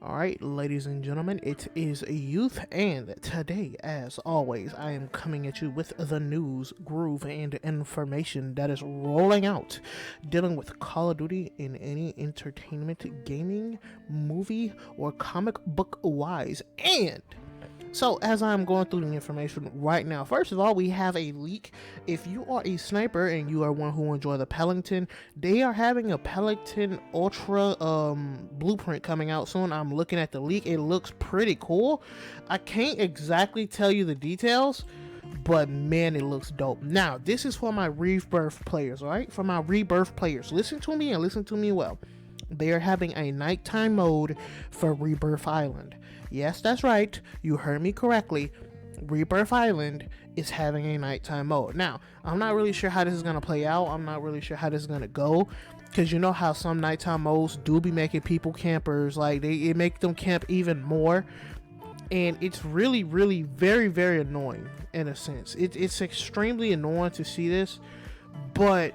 Alright, ladies and gentlemen, it is Youth, and today, as always, I am coming at you with the news, groove, and information that is rolling out, dealing with Call of Duty in any entertainment, gaming, movie, or comic book wise. And so, as I'm going through the information right now, first of all, we have a leak. If you are a sniper and you are one who enjoy the Pelington, they are having a Pelington Ultra blueprint coming out soon. I'm looking at the leak. It looks pretty cool. I can't exactly tell you the details, but man, it looks dope. Now, this is for my Rebirth players, right? For my Rebirth players. Listen to me and listen to me well. They are having a nighttime mode for Rebirth Island. Yes, that's right. You heard me correctly. Rebirth Island is having a nighttime mode. Now, I'm not really sure how this is going to play out. I'm not really sure how this is going to go. Because you know how some nighttime modes do be making people campers. Like, it make them camp even more. And it's really, really very, very annoying in a sense. It's extremely annoying to see this. But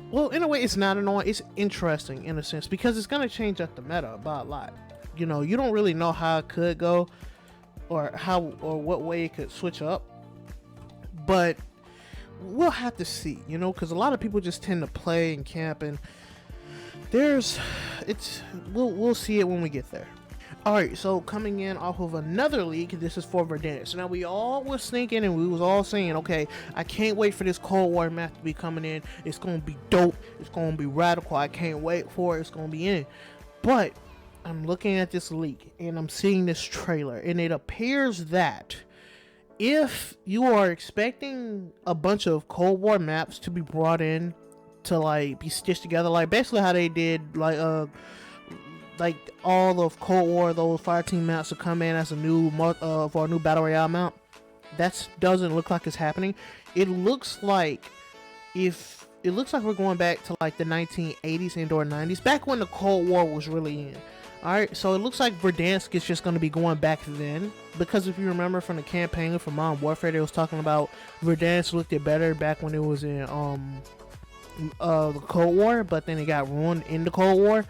well, in a way, it's not annoying. It's interesting in a sense because it's going to change up the meta by a lot. You know, you don't really know how it could go or what way it could switch up. But we'll have to see, you know, because a lot of people just tend to play and camp, and we'll see it when we get there. Alright, so coming in off of another leak, this is for Verdansk. Now, we all was thinking and we was all saying, okay, I can't wait for this Cold War map to be coming in. It's going to be dope. It's going to be radical. I can't wait for it. It's going to be in. But I'm looking at this leak and I'm seeing this trailer, and it appears that if you are expecting a bunch of Cold War maps to be brought in to like be stitched together, like basically how they did like all of Cold War, those Fireteam maps to come in as a new for a new Battle Royale map, that doesn't look like it's happening. It looks like we're going back to like the 1980s and or 90s, back when the Cold War was really in. Alright, so it looks like Verdansk is just going to be going back then, because if you remember from the campaign for Modern Warfare, they was talking about Verdansk looked it better back when it was in the Cold War, but then it got ruined in the Cold War.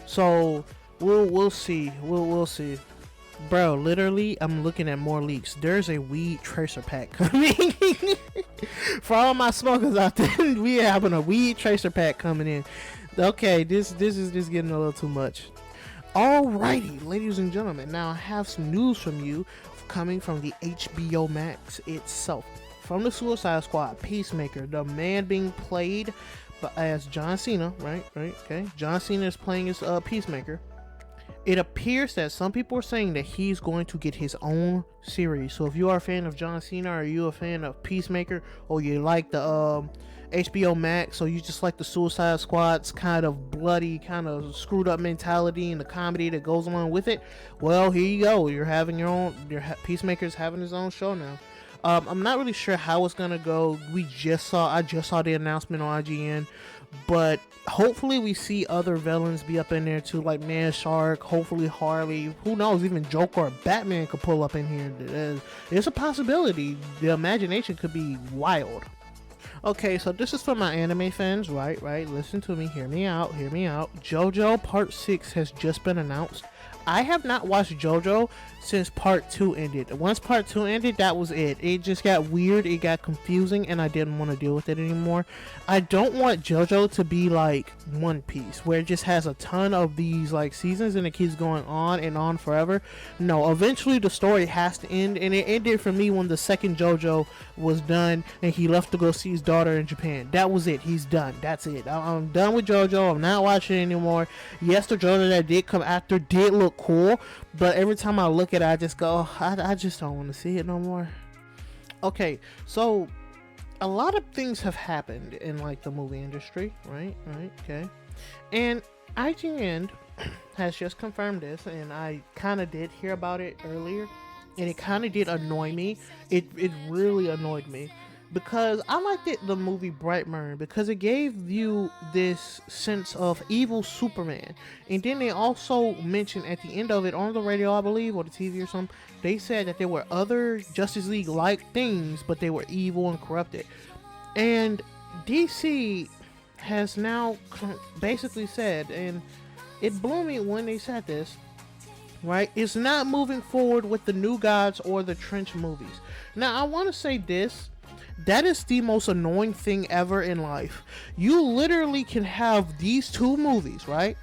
So we'll see. We'll see. Bro, literally, I'm looking at more leaks. There's a weed tracer pack coming. For all my smokers out there, we having a weed tracer pack coming in. Okay, this is just getting a little too much. Alrighty, ladies and gentlemen, now I have some news from you coming from the HBO Max itself. From the Suicide Squad, Peacemaker, the man being played as John Cena, right, okay. John Cena is playing as Peacemaker. It appears that some people are saying that he's going to get his own series. So if you are a fan of John Cena, or you a fan of Peacemaker, or you like the HBO Max, or you just like the Suicide Squad's kind of bloody, kind of screwed up mentality and the comedy that goes along with it, well, here you go. You're having your own. Peacemaker's having his own show now. I'm not really sure how it's gonna go. I just saw the announcement on IGN, but hopefully we see other villains be up in there too, like Man Shark, hopefully Harley, who knows, even Joker or Batman could pull up in here. There's a possibility. The imagination could be wild. Okay, so this is for my anime fans, right? Listen to me, hear me out. JoJo Part 6 has just been announced. I have not watched JoJo since Part 2 ended. Once Part 2 ended, that was it. It just got weird, it got confusing, and I didn't want to deal with it anymore. I don't want JoJo to be like One Piece, where it just has a ton of these like seasons and it keeps going on and on forever. No, eventually the story has to end, and it ended for me when the second JoJo was done and he left to go see his daughter in Japan. That was it. He's done. That's it. I'm done with JoJo. I'm not watching it anymore. Yes, the JoJo that did come after did look cool, but every time I look at it, I just go, I just don't want to see it no more. Okay, so a lot of things have happened in like the movie industry, right, okay, and IGN has just confirmed this, and I kind of did hear about it earlier, and it kind of did annoy me. It really annoyed me, because I liked the movie Brightburn, because it gave you this sense of evil Superman. And then they also mentioned at the end of it on the radio, I believe, or the TV or something, they said that there were other Justice League like things, but they were evil and corrupted. And DC has now basically said, and it blew me when they said this, right? It's not moving forward with the New Gods or the Trench movies. Now, I want to say this. That is the most annoying thing ever in life. You literally can have these two movies, right?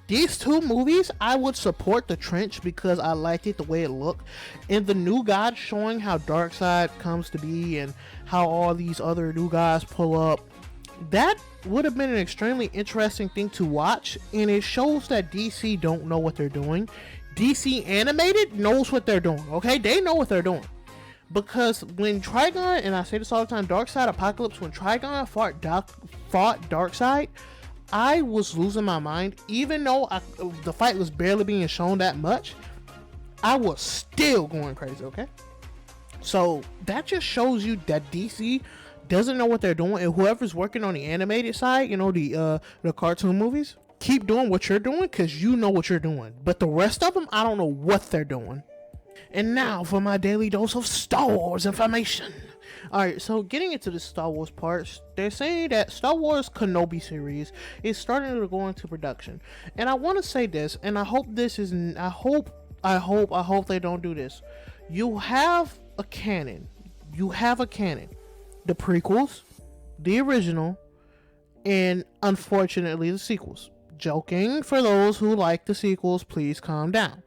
These two movies, I would support the Trench because I liked it the way it looked, and the New Gods showing how Darkseid comes to be and how all these other new guys pull up. That would have been an extremely interesting thing to watch, and it shows that DC don't know what they're doing. DC Animated knows what they're doing, okay? They know what they're doing. Because when Trigon, and I say this all the time, Darkseid Apocalypse, when Trigon fought Darkseid, I was losing my mind. Even though the fight was barely being shown that much, I was still going crazy, okay? So that just shows you that DC doesn't know what they're doing, and whoever's working on the animated side, you know, the cartoon movies, keep doing what you're doing because you know what you're doing. But the rest of them, I don't know what they're doing. And now for my daily dose of Star Wars information. Alright, so getting into the Star Wars parts, they're saying that Star Wars Kenobi series is starting to go into production. And I want to say this, and I hope this is, I hope they don't do this. You have a canon. The prequels, the original, and unfortunately the sequels. Joking for those who like the sequels, please calm down.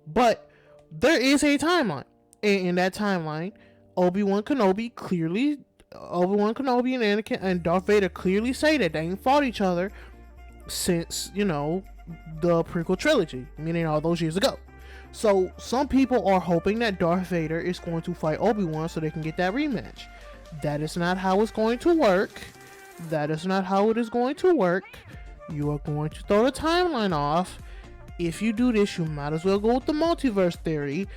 But there is a timeline. And in that timeline, Obi-Wan Kenobi and Anakin and Darth Vader clearly say that they ain't fought each other since, you know, the prequel trilogy, meaning all those years ago. So some people are hoping that Darth Vader is going to fight Obi-Wan so they can get that rematch. That is not how it's going to work. That is not how it is going to work. You are going to throw the timeline off. If you do this, you might as well go with the multiverse theory.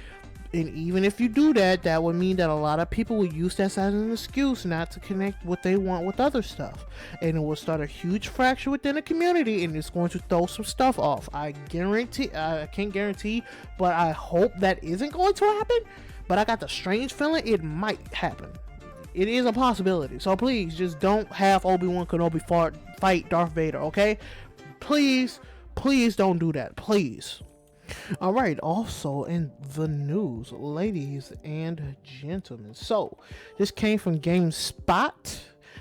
And even if you do that, that would mean that a lot of people will use that as an excuse not to connect what they want with other stuff. And it will start a huge fracture within the community, and it's going to throw some stuff off. I can't guarantee, but I hope that isn't going to happen. But I got the strange feeling it might happen. It is a possibility. So please, just don't have Obi-Wan Kenobi fight Darth Vader, okay? Please don't do that. Please. Alright, also in the news, ladies and gentlemen. So, this came from GameSpot,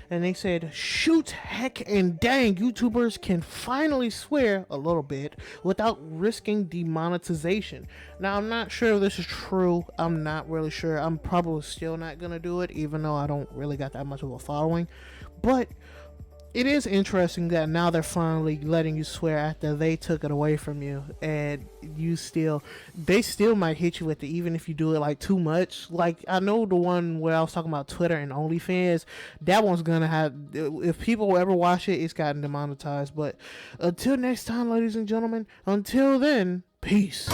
and they said, shoot, heck, and dang, YouTubers can finally swear a little bit without risking demonetization. Now, I'm not sure if this is true. I'm not really sure. I'm probably still not gonna do it, even though I don't really got that much of a following. But it is interesting that now they're finally letting you swear after they took it away from you, and they still might hit you with it even if you do it like too much. Like, I know the one where I was talking about Twitter and OnlyFans, that one's gonna have, if people ever watch it, it's gotten demonetized. But until next time, ladies and gentlemen, until then, peace.